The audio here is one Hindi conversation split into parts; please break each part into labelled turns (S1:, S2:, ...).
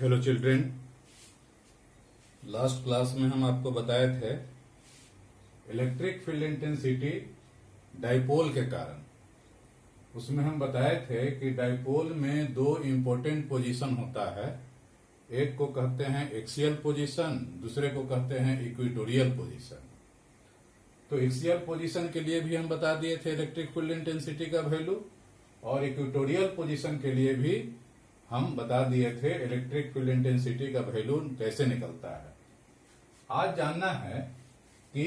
S1: हेलो चिल्ड्रेन, लास्ट क्लास में हम आपको बताए थे इलेक्ट्रिक फील्ड इंटेंसिटी डाइपोल के कारण। उसमें हम बताए थे कि डाइपोल में दो इम्पोर्टेंट पोजीशन होता है। एक को कहते हैं एक्सियल पोजीशन, दूसरे को कहते हैं इक्वेटोरियल पोजीशन। तो एक्सियल पोजीशन के लिए भी हम बता दिए थे इलेक्ट्रिक फील्ड इंटेंसिटी का वैल्यू, और इक्वेटोरियल पोजीशन के लिए भी हम बता दिए थे इलेक्ट्रिक फील्ड इंटेंसिटी का वैल्यू कैसे निकलता है। आज जानना है कि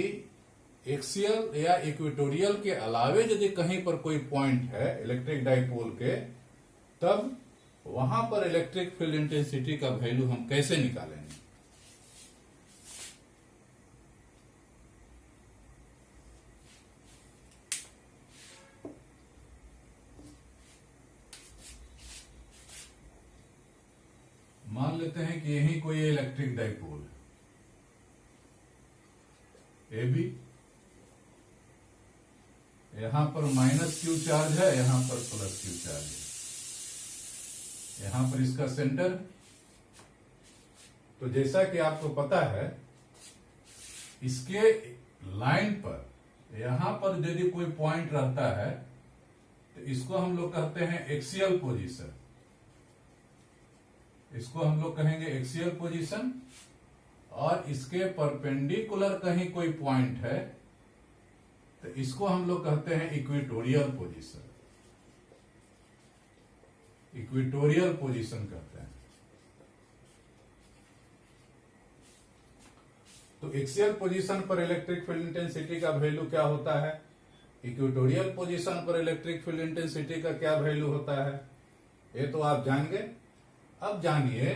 S1: एक्सियल या इक्वेटोरियल के अलावे यदि कहीं पर कोई पॉइंट है इलेक्ट्रिक डाइपोल के, तब वहां पर इलेक्ट्रिक फील्ड इंटेंसिटी का वैल्यू हम कैसे निकालेंगे। मान लेते हैं कि यही कोई इलेक्ट्रिक डाइपोल है ए बी, यहां पर माइनस क्यू चार्ज है, यहां पर प्लस क्यू चार्ज है, यहां पर इसका सेंटर। तो जैसा कि आपको पता है, इसके लाइन पर यहां पर यदि कोई पॉइंट रहता है तो इसको हम लोग कहते हैं एक्सियल पोजीशन। इसको हम लोग कहेंगे एक्सियल पोजीशन। और इसके परपेंडिकुलर कहीं कोई पॉइंट है तो इसको हम लोग कहते हैं इक्वेटोरियल पोजीशन। इक्वेटोरियल पोजीशन कहते हैं। तो एक्सियल पोजीशन पर इलेक्ट्रिक फील्ड इंटेंसिटी का वैल्यू क्या होता है, इक्वेटोरियल पोजीशन पर इलेक्ट्रिक फील्ड इंटेंसिटी का क्या वैल्यू होता है, ये तो आप जान गए। अब जानिए,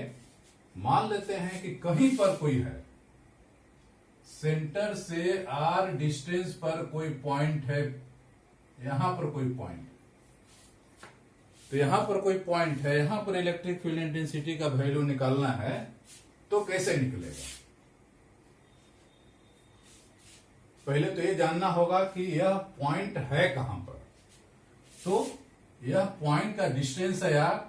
S1: मान लेते हैं कि कहीं पर कोई है, सेंटर से आर डिस्टेंस पर कोई पॉइंट है, यहां पर कोई पॉइंट, तो यहां पर कोई पॉइंट है, यहां पर इलेक्ट्रिक फील्ड इंटेंसिटी का वैल्यू निकालना है तो कैसे निकलेगा। पहले तो ये जानना होगा कि यह पॉइंट है कहां पर। तो यह पॉइंट का डिस्टेंस है यार,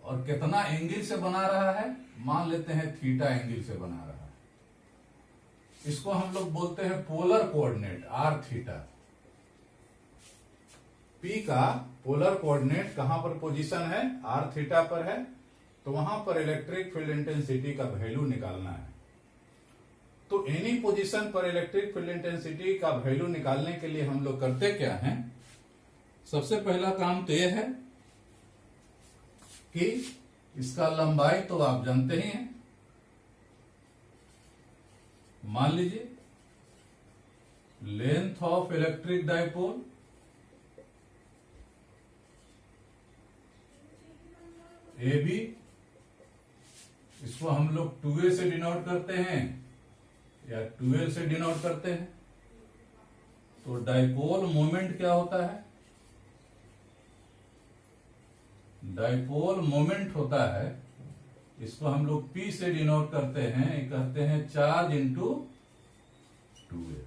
S1: और कितना एंगल से बना रहा है, मान लेते हैं थीटा एंगल से बना रहा है। इसको हम लोग बोलते हैं polar coordinate R theta. P का पोलर कोऑर्डिनेट कहां पर पोजीशन है, आर थीटा पर है, तो वहां पर इलेक्ट्रिक फील्ड इंटेंसिटी का वैल्यू निकालना है। तो एनी पोजीशन पर इलेक्ट्रिक फील्ड इंटेंसिटी का वैल्यू निकालने के लिए हम लोग करते क्या हैं, सबसे पहला काम तो यह है कि इसका लंबाई तो आप जानते ही हैं। मान लीजिए length of electric dipole A B, इसको हम लोग 2a से डिनोट करते हैं या 2l से डिनोट करते हैं। तो डाइपोल मोमेंट क्या होता है, डाइपोल मोमेंट होता है, इसको हम लोग P से डिनोट करते हैं, कहते हैं charge into 2a,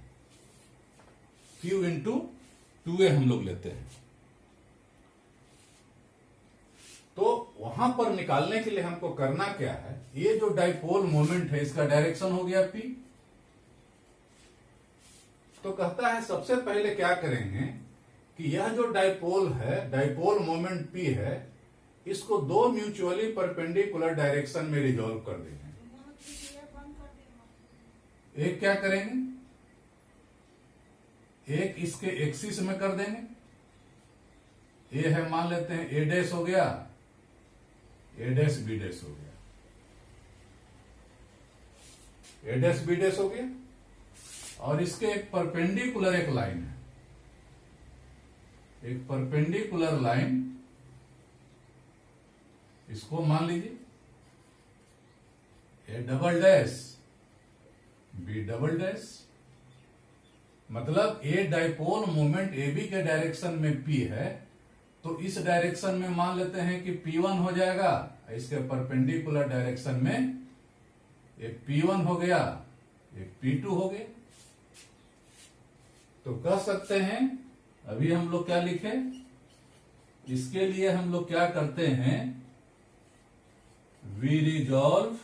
S1: Q into 2a हम लोग लेते हैं। तो वहां पर निकालने के लिए हमको करना क्या है, ये जो डाइपोल मोमेंट है इसका डायरेक्शन हो गया P। तो कहता है सबसे पहले क्या करेंगे कि यह जो डाइपोल है, डाइपोल मोमेंट P है, इसको दो म्यूचुअली परपेंडिकुलर डायरेक्शन में रिजॉल्व कर देंगे। एक क्या करेंगे, एक इसके एक्सिस में कर देंगे। ए है, मान लेते हैं ए डैश हो गया, ए डैश बी डैश हो गया, ए डैश बी डैश हो गया। और इसके एक परपेंडिकुलर एक लाइन है, एक परपेंडिकुलर लाइन, इसको मान लीजिए A double dash B double dash. मतलब A dipole moment A B के डायरेक्शन में P है, तो इस डायरेक्शन में मान लेते हैं कि P1 हो जाएगा, इसके परपेंडिकुलर डायरेक्शन में ये P1 हो गया, ये P2 हो गया। तो कह सकते हैं, अभी हम लोग क्या लिखे, इसके लिए हम लोग क्या करते हैं, we resolve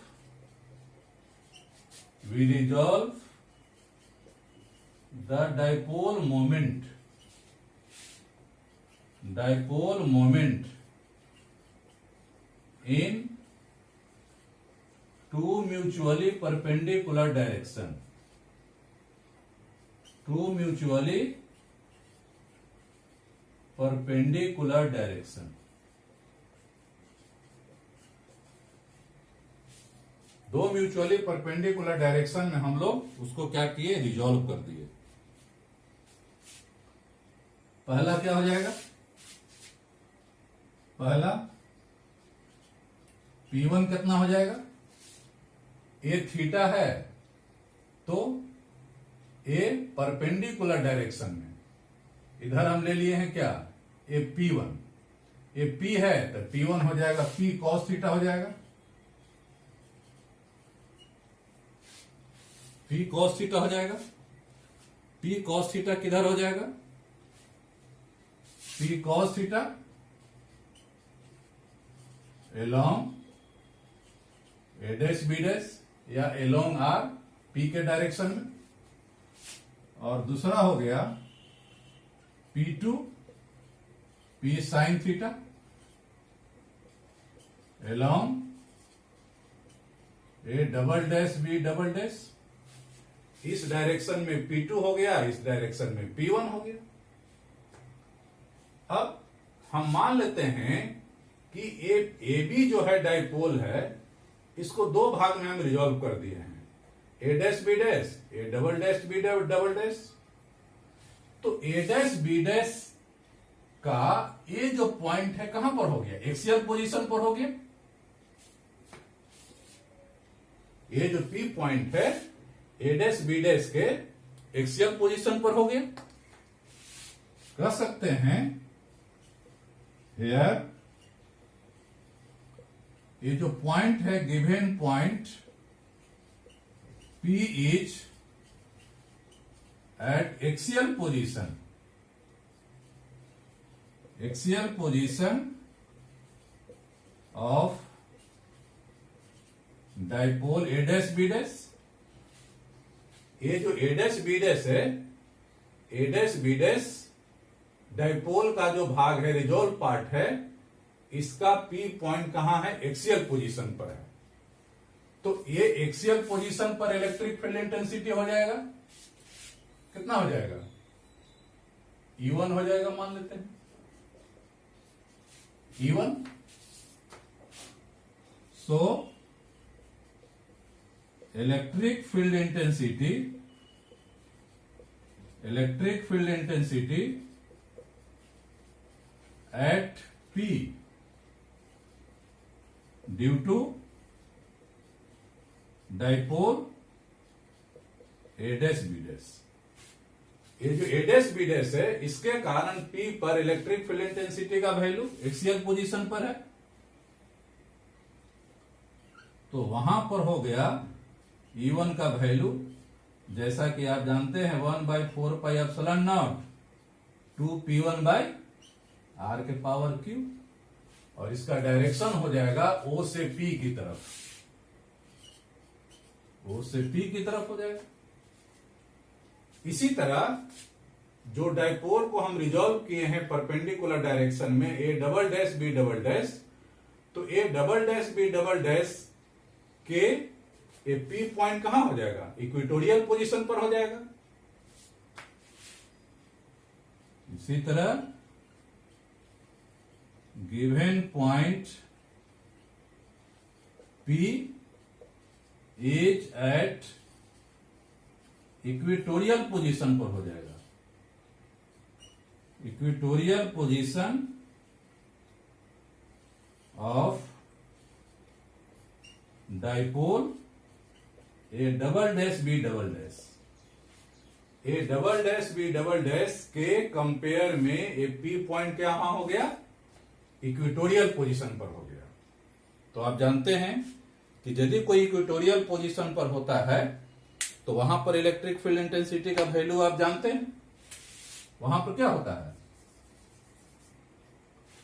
S1: the dipole moment in two mutually perpendicular direction. Two mutually perpendicular direction. दो म्यूचुअली परपेंडिकुलर डायरेक्शन में हम लोग उसको क्या किए, रिजॉल्व कर दिए। पहला क्या हो जाएगा, पहला P1 कितना हो जाएगा, ए थीटा है तो ए परपेंडिकुलर डायरेक्शन में, इधर हम ले लिए हैं क्या, ए P1, ए P है तो P1 हो जाएगा P cos थीटा हो जाएगा, P cos थीटा हो जाएगा। P cos थीटा किधर हो जाएगा, P cos theta along A dash B dash या along R P के डायरेक्शन में, और दूसरा हो गया P2 P sin theta along A double dash B double dash, इस डायरेक्शन में P2 हो गया, इस डायरेक्शन में P1 हो गया। अब हम मान लेते हैं कि ए बी जो है डाइपोल है, इसको दो भाग में हम रिजॉल्व कर दिए हैं, A dash B dash, A double dash B double dash. तो ए डैश बी डैश का ये जो पॉइंट है कहां पर हो गया, एक्सियल पोजीशन पर हो गया। ये जो पी पॉइंट है ए डैश बी डैश के एक्सियल पोजीशन पर हो गया। कह सकते हैं हियर ये जो पॉइंट है, given point P is at axial position of dipole A dash B dash. ये जो ए डैश बी डैश है, A dash B dash dipole का जो भाग है, रिजॉल्व पार्ट है, इसका पी पॉइंट कहां है, एक्सियल पोजीशन पर है। तो ये एक्सियल पोजीशन पर इलेक्ट्रिक फील्ड इंटेंसिटी हो जाएगा, कितना हो जाएगा, E1 हो जाएगा, मान लेते हैं E1। So electric field intensity at P due to dipole A dash B dash। ये जो A dash B dash है, इसके कारण P पर इलेक्ट्रिक फील्ड इंटेंसिटी का वैल्यू एक्सियल पोजीशन पर है, तो वहां पर हो गया E1 का वैल्यू, जैसा कि आप जानते हैं 1/4 pi epsilon not 2P1 by R के पावर Q, और इसका डायरेक्शन हो जाएगा O से P की तरफ, O से P की तरफ हो जाएगा। इसी तरह जो डाइपोल को हम रिजॉल्व किए हैं परपेंडिकुलर डायरेक्शन में, A double dash B double dash, तो A double dash B double dash के ए पी पॉइंट कहां हो जाएगा, इक्वेटोरियल पोजीशन पर हो जाएगा। इसी तरह given point P is at equatorial position पर हो जाएगा, equatorial position of dipole A double dash B double dash. A double dash B double dash के कंपेयर में ए पी पॉइंट क्या हो गया, इक्वेटोरियल पोजीशन पर हो गया। तो आप जानते हैं कि यदि कोई इक्वेटोरियल पोजीशन पर होता है तो वहां पर इलेक्ट्रिक फील्ड इंटेंसिटी का वैल्यू आप जानते हैं, वहां पर क्या होता है,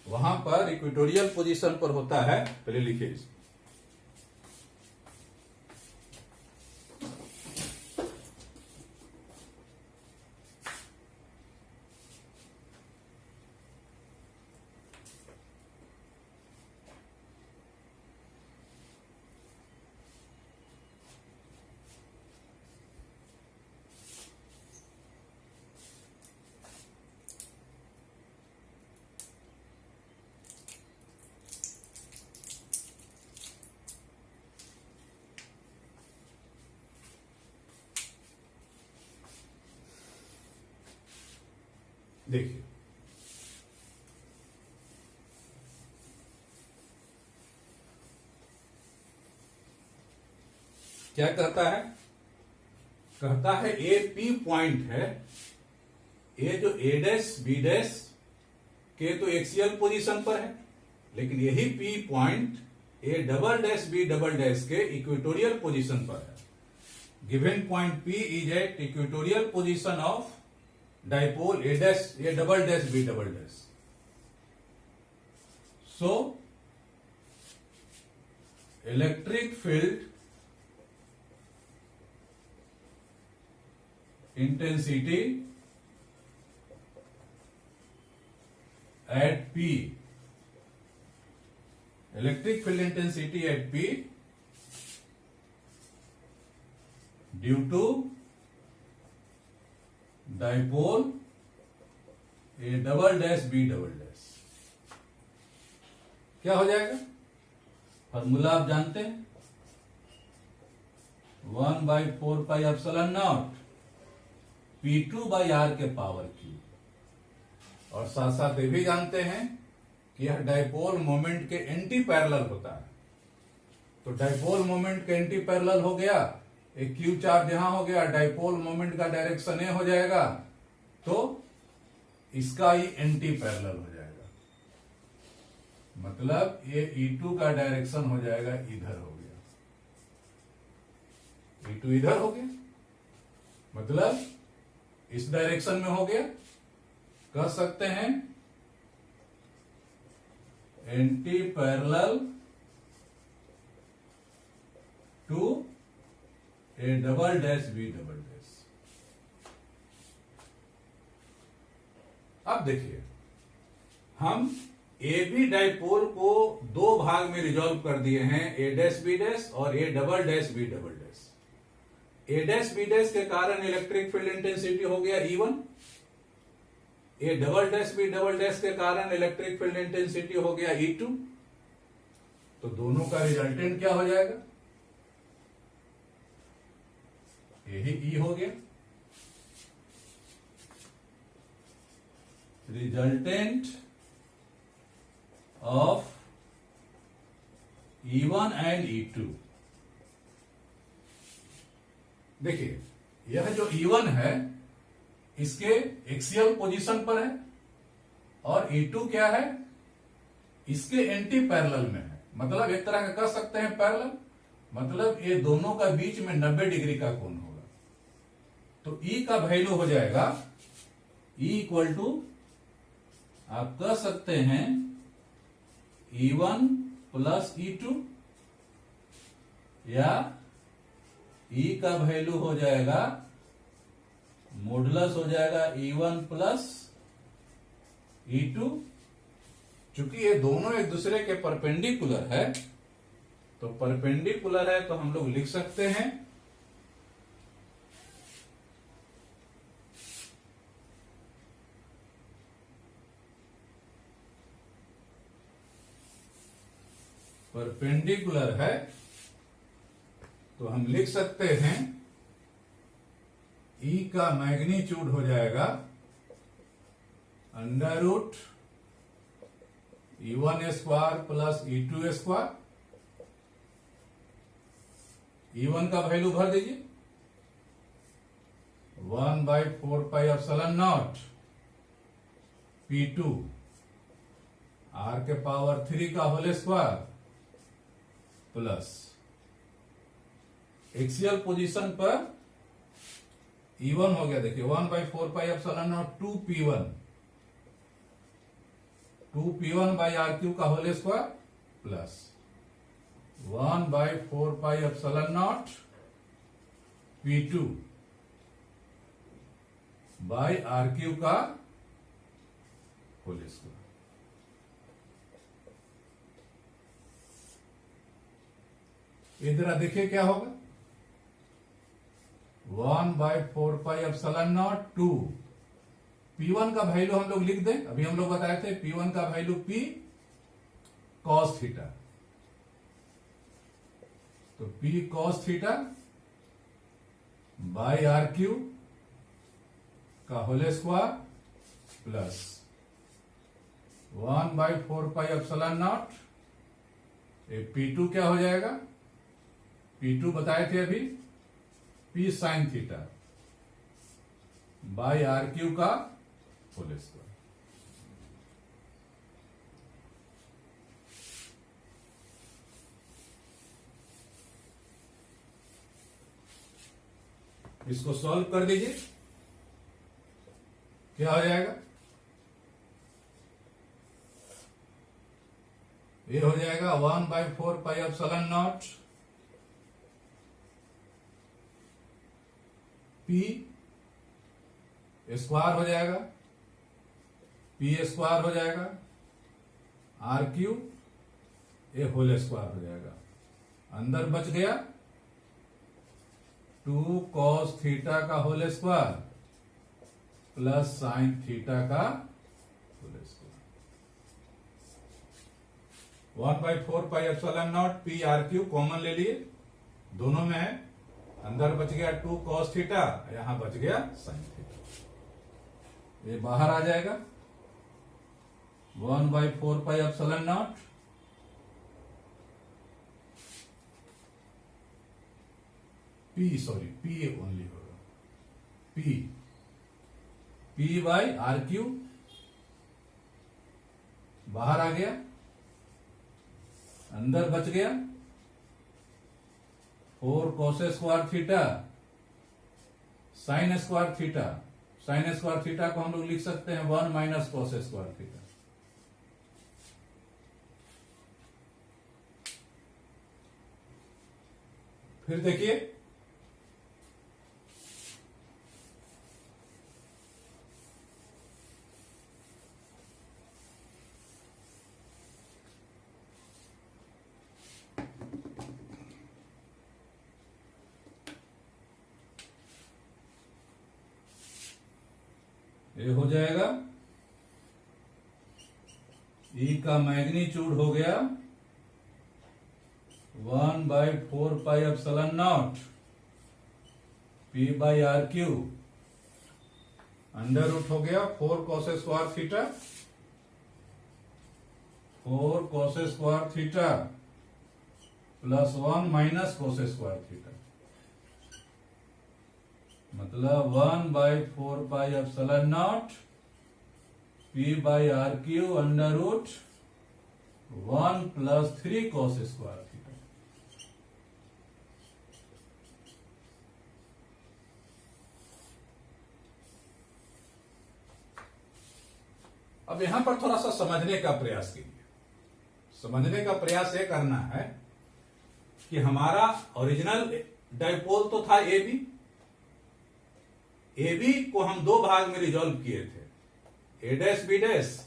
S1: वहां पर इक्वेटोरियल पोजीशन पर होता है, पहले लिखिए, देखिए, क्या कहता है? कहता है ए पी पॉइंट है, ए जो ए डैश बी डैश के तो एक्सियल पोजीशन पर है, लेकिन यही P point A double dash B double dash के इक्वेटोरियल पोजीशन पर है. Given point P is at equatorial position of dipole A dash A double dash B double dash. So electric field intensity at P, electric field intensity at P due to dipole A double dash B double dash. क्या हो जाएगा? फॉर्मूला आप जानते हैं, 1/4πε0 P2 बाई आर के पावर क्यू. और साथ साथ ये भी जानते हैं कि यह डाइपोल मोमेंट के एंटी पैरेलल होता है. तो डाइपोल मोमेंट के एंटी पैरेलल हो गया, एक क्यू चार्ज यहां हो गया, डाइपोल मोमेंट का डायरेक्शन ए हो जाएगा, तो इसका ही एंटी पैरेलल हो जाएगा. मतलब ये E2 का डायरेक्शन हो जाएगा, इधर हो गया, E2 इधर हो गया, मतलब इस डायरेक्शन में हो गया. कह सकते हैं anti parallel to A double dash B double dash. अब देखिए, हम ए बी डाइपोल को दो भाग में रिजॉल्व कर दिए हैं, ए डैश बी डैश और A double dash B double dash. A dash B dash के कारण इलेक्ट्रिक फील्ड इंटेंसिटी हो गया E1, A double dash B double dash के कारण इलेक्ट्रिक फील्ड इंटेंसिटी हो गया E2. तो दोनों का रिजल्टेंट क्या हो जाएगा? यही E हो गया. Resultant of E1 and E2. देखिए, यह जो E1 है इसके एक्सियल पोजीशन पर है और E2 क्या है? इसके एंटी पैरेलल में है. मतलब एक तरह का कह सकते हैं पैरेलल, मतलब ये दोनों का बीच में 90 डिग्री का कोण होगा. तो E का वैल्यू हो जाएगा E इक्वल टू, आप कह सकते हैं E1 प्लस E2, या E का वैल्यू हो जाएगा, मॉडुलस हो जाएगा E1 प्लस E2. चूंकि ये दोनों एक दूसरे के परपेंडिकुलर है, तो परपेंडिकुलर है तो हम लोग लिख सकते हैं परपेंडिकुलर है तो हम लिख सकते हैं E का मैग्नीट्यूड हो जाएगा under root E1 square plus E2 square. E1 का वैल्यू भर दीजिए, 1/4πε0 P2 R के पावर 3 का whole square plus axial position पर E1 हो गया. देखिए 1/4πε0 2P1 बाई RQ का whole square plus 1/4πε0 P2 by RQ का होल स्क्वायर. इधर देखिए क्या होगा, 1/4πε0 2 P1 का वैल्यू हम लोग लिख दें. अभी हम लोग बताए थे P1 का वैल्यू P cos थीटा, तो P cos theta by RQ का होल स्क्वायर प्लस 1/4πε0। ये P2 क्या हो जाएगा? P2 बताए थे अभी, P sin theta by RQ का होल स्क्वायर। इसको सॉल्व कर दीजिए, क्या हो जाएगा? ये हो जाएगा 1/4πε0 P स्क्वायर हो जाएगा, P स्क्वायर हो जाएगा, RQ ये होल स्क्वायर हो जाएगा। अंदर बच गया 2 cos थीटा का whole square plus sine theta का होल स्क्वायर। 1/4πε0 PRQ कॉमन ले लिए, दोनों में है। अंदर बच गया 2 cos थीटा, यहां बच गया साइन थीटा। ये बाहर आ जाएगा 1/4πε0 P ओनली होगा, P बाई RQ बाहर आ गया, अंदर बच गया 4 cos square theta sine square theta. Sine square theta को हम लोग लिख सकते हैं 1 माइनस cos स्क्वायर थीटा। फिर देखिए ये हो जाएगा E का मैग्नीट्यूड हो गया 1/4πε0 P by RQ, under root हो गया 4 cos square theta, 4 cos square theta plus 1 minus cos square theta, मतलब 1/4πε0 P by RQ under root 1 plus 3 cos square theta. अब यहां पर थोड़ा सा समझने का प्रयास कीजिए। समझने का प्रयास यह करना है कि हमारा ओरिजिनल डाइपोल तो था AB। AB को हम दो भाग में रिजॉल्व किए थे, A डैश B डैश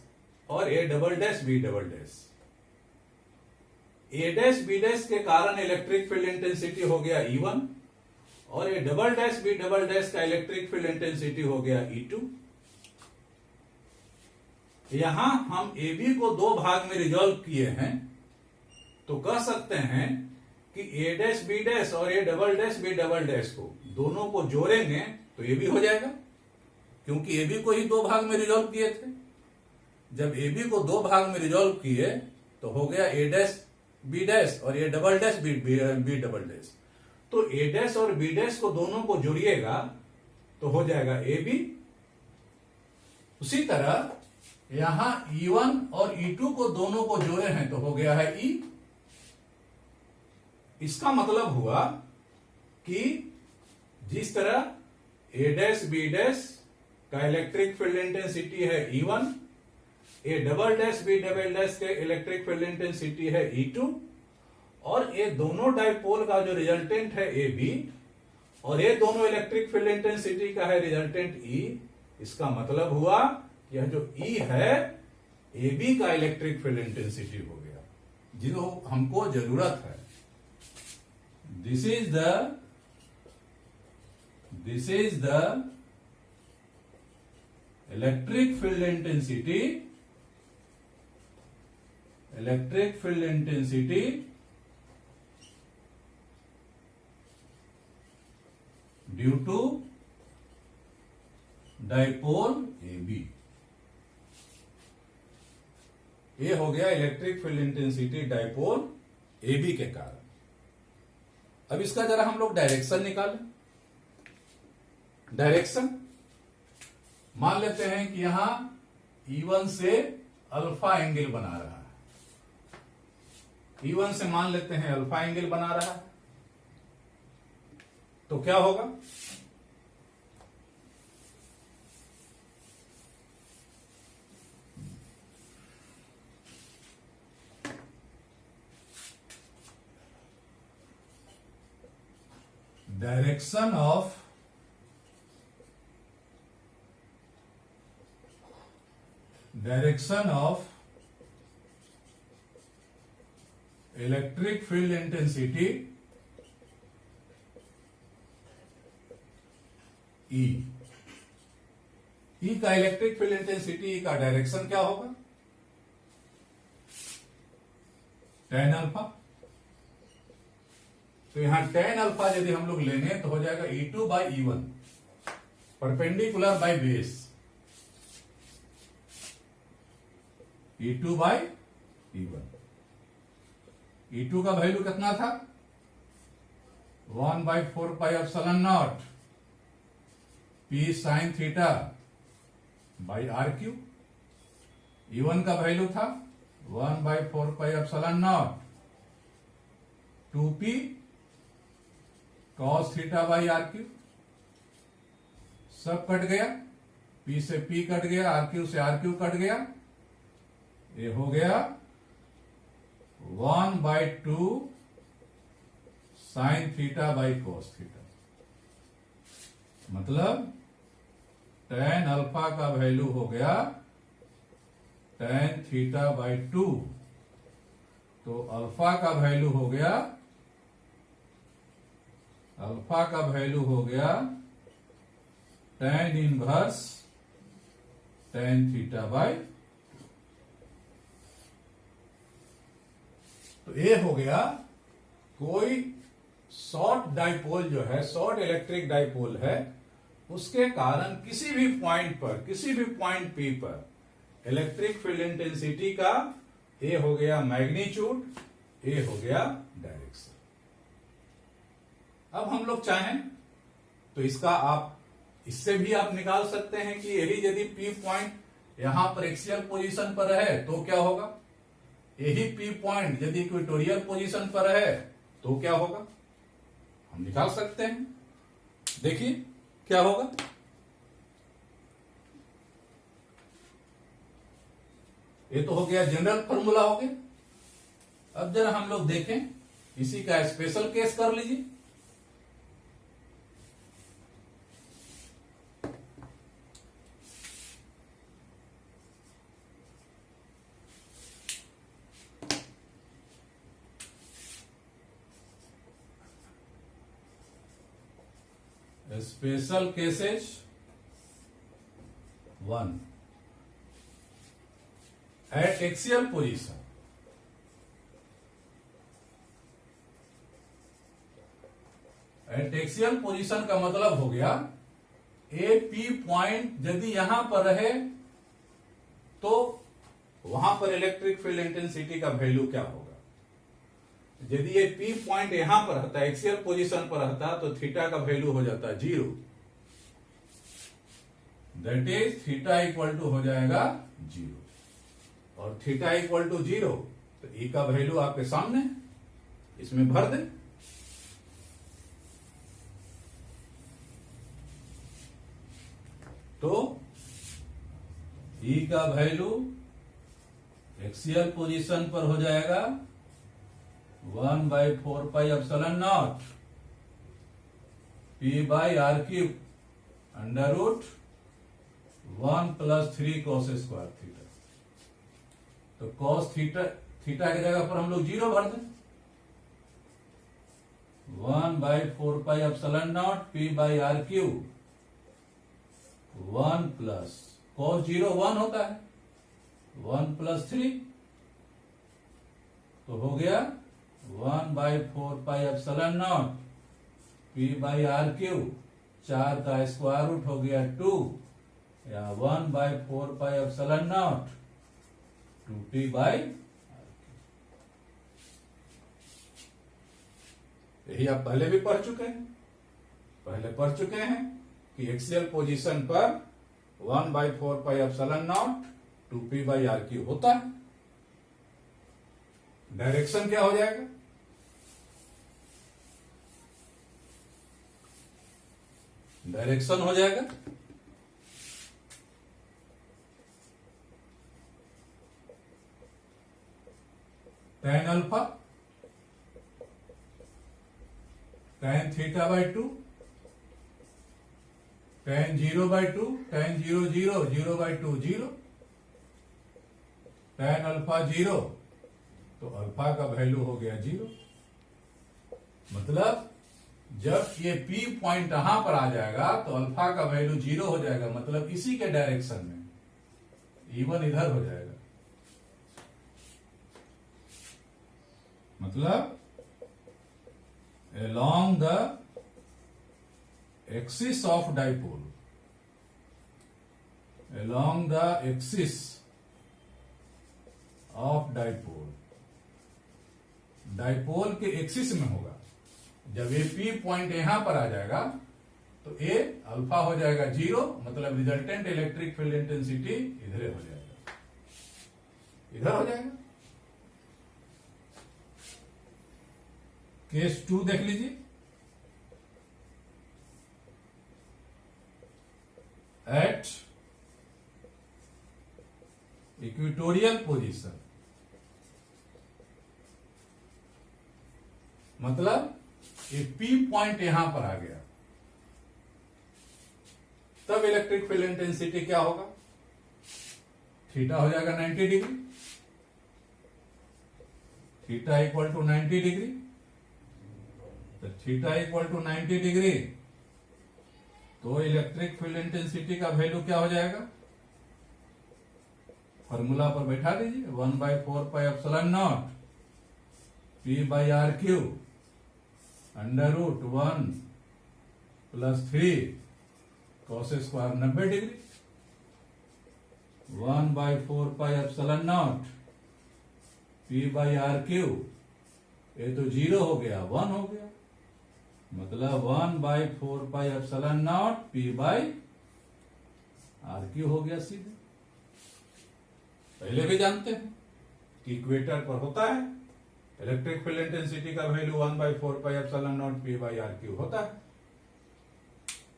S1: और A double dash B double dash. A dash B dash के कारण इलेक्ट्रिक फील्ड इंटेंसिटी हो गया E1 और A double dash B double dash का इलेक्ट्रिक फील्ड इंटेंसिटी हो गया E2। यहां हम AB को दो भाग में रिजॉल्व किए हैं, तो कह सकते हैं कि A डैश B डैश और A double dash B double dash को दोनों को जोड़ेंगे तो AB हो जाएगा, क्योंकि AB को ही दो भाग में रिजॉल्व किए थे। जब AB को दो भाग में रिजॉल्व किए तो हो गया A डैश B डैश और A double dash B double dash. तो A डैश और B डैश को दोनों को जोड़िएगा तो हो जाएगा AB। उसी तरह यहां E1 और E2 को दोनों को जोड़े हैं तो हो गया है E। इसका मतलब हुआ कि जिस तरह A डैश B डैश का इलेक्ट्रिक फील्ड इंटेंसिटी है E1, A double dash B double dash के इलेक्ट्रिक फील्ड इंटेंसिटी है E2, और ये दोनों डाइपोल का जो रिजल्टेंट है AB और ये दोनों इलेक्ट्रिक फील्ड इंटेंसिटी का है रिजल्टेंट E। इसका मतलब हुआ यह जो E है AB का इलेक्ट्रिक फील्ड इंटेंसिटी हो गया, जिसको हमको जरूरत है। This is the electric field intensity due to dipole AB। ये हो गया electric field intensity dipole AB के कारण। अब इसका जरा हम लोग डायरेक्शन निकालें। डायरेक्शन मान लेते हैं कि यहां E1 से अल्फा एंगल बना रहा है, E1 से मान लेते हैं अल्फा एंगल बना रहा है, तो क्या होगा? Direction of electric field intensity E का इलेक्ट्रिक फील्ड इंटेंसिटी का डायरेक्शन क्या होगा? tan alpha. तो यहां tan अल्फा यदि हम लोग लेंगे तो हो जाएगा E2 by E1 perpendicular by base, E2 by E1। E2 का वैल्यू कितना था? 1/4 pi epsilon naught P sine theta by RQ। E1 का वैल्यू था 1/4 pi epsilon not 2P cos theta by RQ। सब कट गया, P से P कट गया, RQ से RQ कट गया, ये हो गया 1/2 sine theta by cos theta. मतलब tan अल्फा का वैल्यू हो गया tan थीटा बाई 2, तो अल्फा का वैल्यू हो गया tan inverse tan theta by. तो ये हो गया कोई शॉर्ट डाइपोल जो है, शॉर्ट इलेक्ट्रिक डाइपोल है, उसके कारण किसी भी पॉइंट P पर इलेक्ट्रिक फील्ड इंटेंसिटी का ए हो गया मैग्नीट्यूड, ए हो गया डायरेक्शन। अब हम लोग चाहें तो इसका इससे भी आप निकाल सकते हैं कि यही यदि P पॉइंट यहां पर एक्सियल पोजीशन पर है तो क्या होगा, यही P पॉइंट यदि इक्वेटोरियल पोजीशन पर है तो क्या होगा, हम निकाल सकते हैं। देखिए क्या होगा। ये तो हो गया जनरल फॉर्मूला हो गया। अब जरा हम लोग देखें, इसी का स्पेशल केस कर लीजिए। Special cases 1 eight axial position. Eight axial position का मतलब हो गया ए पी पॉइंट यदि यहां पर रहे तो वहां पर इलेक्ट्रिक फील्ड इंटेंसिटी का वैल्यू क्या होगा। यदि ये P पॉइंट यहां पर रहता, एक्सियल पोजीशन पर रहता, तो थीटा का वैल्यू हो जाता 0। That is theta equal to हो जाएगा 0। और थीटा इक्वल टू 0 तो E का वैल्यू आपके सामने, इसमें भर दे। तो E का वैल्यू एक्सियल पोजीशन पर हो जाएगा 1/4 pi epsilon naught P by RQ under root 1 + 3 cos square theta. तो cos थीटा की जगह पर हम लोग 0 भर दें। 1/4 pi epsilon naught P by RQ 1 plus cos 0 1 होता है, 1 + 3 तो हो गया 1/4 pi epsilon naught P by RQ, 4 का स्क्वायर रूट हो गया 2, या 1/4 पाई एप्सिलॉन नॉट 2p/r। यही आप पहले भी पढ़ चुके हैं कि एक्सियल पोजीशन पर 1/4πε0 2p/r³ होता है। डायरेक्शन क्या हो जाएगा? डायरेक्शन हो जाएगा tan alpha tan θ/2 tan 0/2 tan 0 0 0/2 0 tan alpha 0, तो अल्फा का वैल्यू हो गया 0। मतलब जब ये P पॉइंट यहां पर आ जाएगा तो अल्फा का वैल्यू 0 हो जाएगा, मतलब इसी के डायरेक्शन में, इवन इधर हो जाएगा। मतलब along the axis of dipole, along the axis of dipole, dipole के एक्सिस में होगा। जब ये P पॉइंट यहां पर आ जाएगा तो ये अल्फा हो जाएगा 0, मतलब रिजल्टेंट इलेक्ट्रिक फील्ड इंटेंसिटी इधर हो जाएगा, इधर हो जाएगा। केस 2 देख लीजिए। एट इक्वेटोरियल पोजीशन, मतलब ये P पॉइंट यहां पर आ गया, तब इलेक्ट्रिक फील्ड इंटेंसिटी क्या होगा? थीटा हो जाएगा 90 degree, theta equal to 90 degree. तो थीटा इक्वल टू 90 डिग्री, तो इलेक्ट्रिक फील्ड इंटेंसिटी का वैल्यू क्या हो जाएगा? फॉर्मूला पर बैठा दीजिए, 1/4πε0 p/r³ √1 + 3 cos² 90 डिग्री, 1/4πε0 p/r³, ये तो 0 हो गया, 1 हो गया, मतलब 1/4πε0 p/r³ हो गया सीधे। पहले भी जानते हैं कि इक्वेटर पर होता है इलेक्ट्रिक फील्ड इंटेंसिटी का वैल्यू 1/4πε0 p/r³ होता है।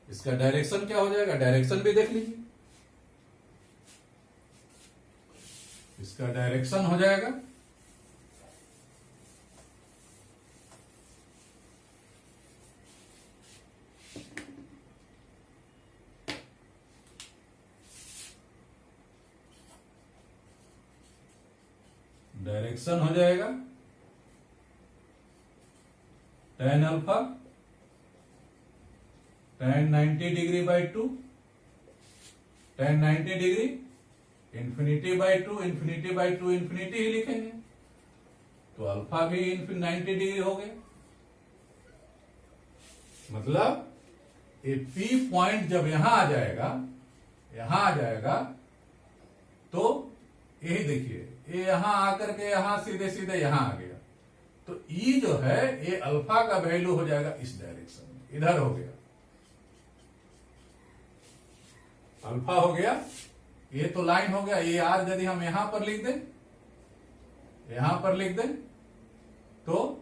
S1: इसका डायरेक्शन क्या हो जाएगा? डायरेक्शन भी देख लीजिए। इसका डायरेक्शन हो जाएगा tan alpha tan 90°/2 tan 90° ∞/2 ∞/2 infinity ही लिखेंगे, तो अल्फा भी 90 डिग्री हो गया। मतलब ये P पॉइंट जब यहां आ जाएगा तो यही देखिए, ये यहां आकर के यहां सीधे सीधे यहां आ गया, तो E जो है ये अल्फा का वैल्यू हो जाएगा इस डायरेक्शन में, इधर हो गया, अल्फा हो गया। ये तो लाइन हो गया, ये आर यदि हम यहां पर लिख दें तो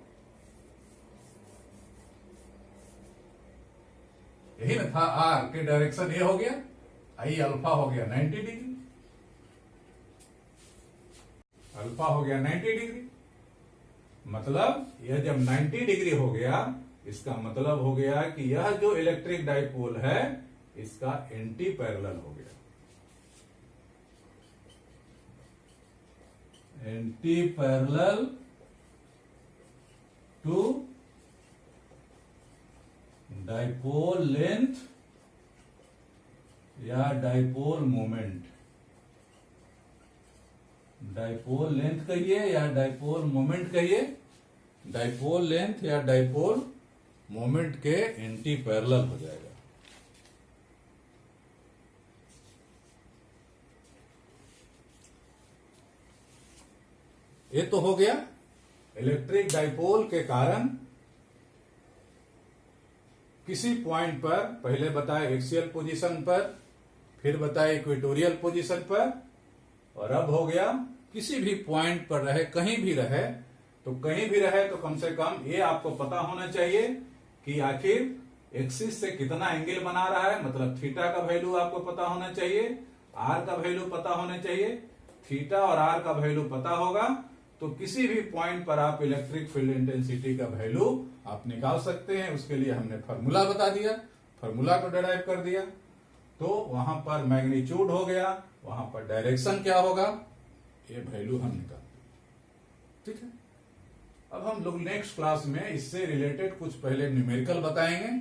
S1: यही ना था, आर के डायरेक्शन ये हो गया, आई अल्फा हो गया 90 डिग्री, अल्फा हो गया 90 डिग्री। मतलब यह जब 90 डिग्री हो गया, इसका मतलब हो गया कि यह जो इलेक्ट्रिक डाइपोल है इसका एंटी पैरेलल हो गया, anti parallel to dipole length या डाइपोल मोमेंट, डाइपोल लेंथ कहिए या डाइपोल मोमेंट कहिए, डाइपोल लेंथ या डाइपोल मोमेंट के एंटी पैरेलल हो जाएगा। ये तो हो गया इलेक्ट्रिक डाइपोल के कारण किसी पॉइंट पर, पहले बताए एक्सियल पोजीशन पर, फिर बताए इक्वेटोरियल पोजीशन पर, और अब हो गया किसी भी पॉइंट पर रहे, कहीं भी रहे, तो कहीं भी रहे तो कम से कम ये आपको पता होना चाहिए कि आखिर एक्सिस से कितना एंगल बना रहा है, मतलब थीटा का वैल्यू आपको पता होना चाहिए, आर का वैल्यू पता होना चाहिए। थीटा और आर का वैल्यू पता होगा तो किसी भी पॉइंट पर आप इलेक्ट्रिक फील्ड इंटेंसिटी का वैल्यू आप निकाल सकते हैं। उसके लिए हमने फार्मूला बता दिया, फार्मूला को डिराइव कर दिया, तो वहां पर मैग्नीट्यूड हो गया, वहां पर डायरेक्शन क्या होगा, ये वैल्यू हम निकाल देंगे। ठीक है, अब हम लोग नेक्स्ट क्लास में इससे रिलेटेड कुछ पहले न्यूमेरिकल बताएंगे,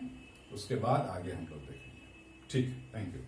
S1: उसके बाद आगे हम लोग देखेंगे। ठीक है, थैंक यू।